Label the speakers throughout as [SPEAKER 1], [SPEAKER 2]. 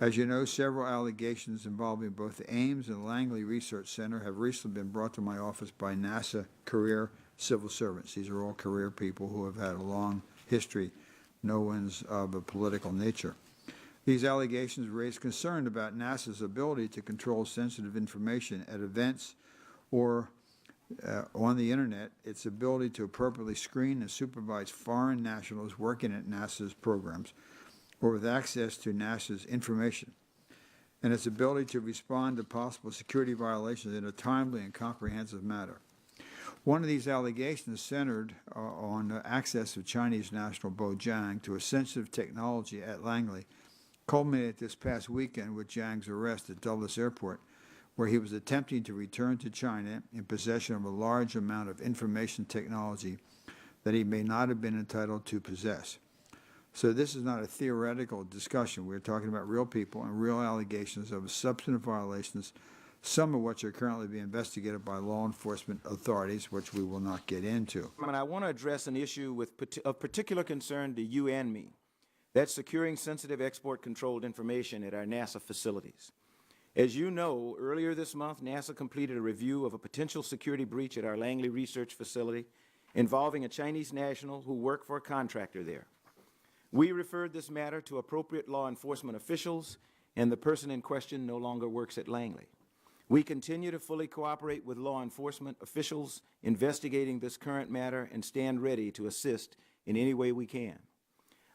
[SPEAKER 1] As you know, several allegations involving both the Ames and Langley Research Center have recently been brought to my office by NASA career civil servants. These are all career people who have had a long history, no one's of a political nature. These allegations raise concern about NASA's ability to control sensitive information at events or on the Internet, its ability to appropriately screen and supervise foreign nationals working at NASA's programs or with access to NASA's information, and its ability to respond to possible security violations in a timely and comprehensive manner. One of these allegations centered on access of Chinese National Bo Jiang to a sensitive technology at Langley, culminated this past weekend with Jiang's arrest at Dulles Airport, where he was attempting to return to China in possession of a large amount of information technology that he may not have been entitled to possess. So this is not a theoretical discussion. We're talking about real people and real allegations of substantive violations, some of which are currently being investigated by law enforcement authorities, which we will not get into.
[SPEAKER 2] And I want to address an issue of particular concern to you and me. That's securing sensitive export-controlled information at our NASA facilities. As you know, earlier this month, NASA completed a review of a potential security breach at our Langley research facility involving a Chinese national who worked for a contractor there. We referred this matter to appropriate law enforcement officials, and the person in question no longer works at Langley. We continue to fully cooperate with law enforcement officials investigating this current matter and stand ready to assist in any way we can.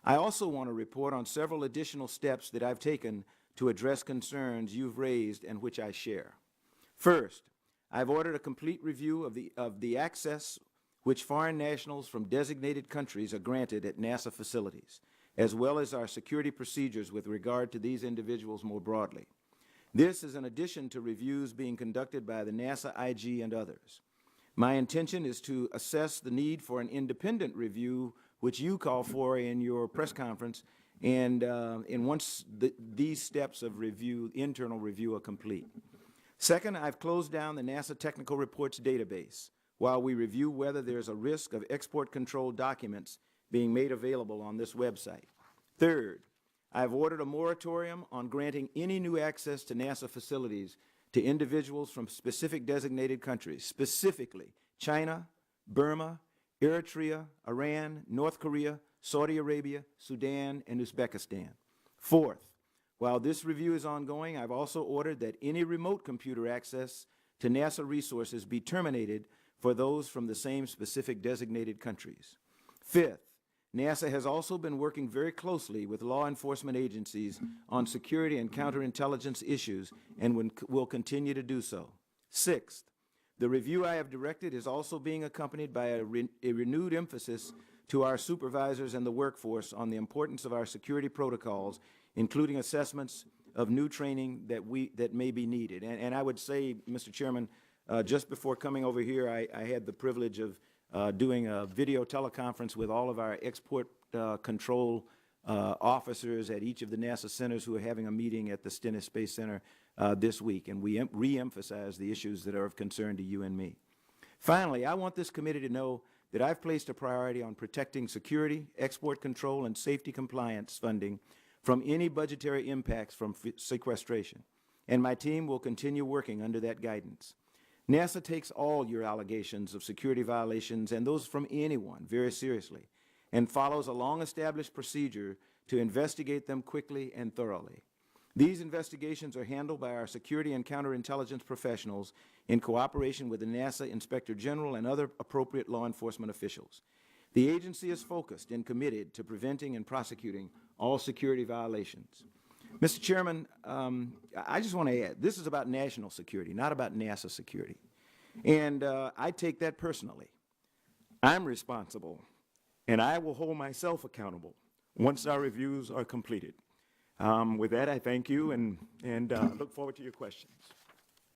[SPEAKER 2] I also want to report on several additional steps that I've taken to address concerns you've raised and which I share. First, I've ordered a complete review of the access which foreign nationals from designated countries are granted at NASA facilities, as well as our security procedures with regard to these individuals more broadly. This is in addition to reviews being conducted by the NASA IG and others. My intention is to assess the need for an independent review, which you call for in your press conference, and once these steps of review, internal review, are complete. Second, I've closed down the NASA Technical Reports database while we review whether there's a risk of export control documents being made available on this website. Third, I've ordered a moratorium on granting any new access to NASA facilities to individuals from specific designated countries, specifically China, Burma, Eritrea, Iran, North Korea, Saudi Arabia, Sudan, and Uzbekistan. Fourth, while this review is ongoing, I've also ordered that any remote computer access to NASA resources be terminated for those from the same specific designated countries. Fifth, NASA has also been working very closely with law enforcement agencies on security and counterintelligence issues and will continue to do so. Sixth, the review I have directed is also being accompanied by a renewed emphasis to our supervisors and the workforce on the importance of our security protocols, including assessments of new training that may be needed. And I would say, Mr. Chairman, just before coming over here, I had the privilege of doing a video teleconference with all of our export control officers at each of the NASA centers who are having a meeting at the Stennis Space Center this week, and we re-emphasize the issues that are of concern to you and me. Finally, I want this committee to know that I've placed a priority on protecting security, export control, and safety compliance funding from any budgetary impacts from sequestration, and my team will continue working under that guidance. NASA takes all your allegations of security violations and those from anyone very seriously and follows a long-established procedure to investigate them quickly and thoroughly. These investigations are handled by our security and counterintelligence professionals in cooperation with the NASA Inspector General and other appropriate law enforcement officials. The agency is focused and committed to preventing and prosecuting all security violations. Mr. Chairman, I just want to add, this is about national security, not about NASA security. And I take that personally. I'm responsible, and I will hold myself accountable once our reviews are completed. With that, I thank you and look forward to your questions.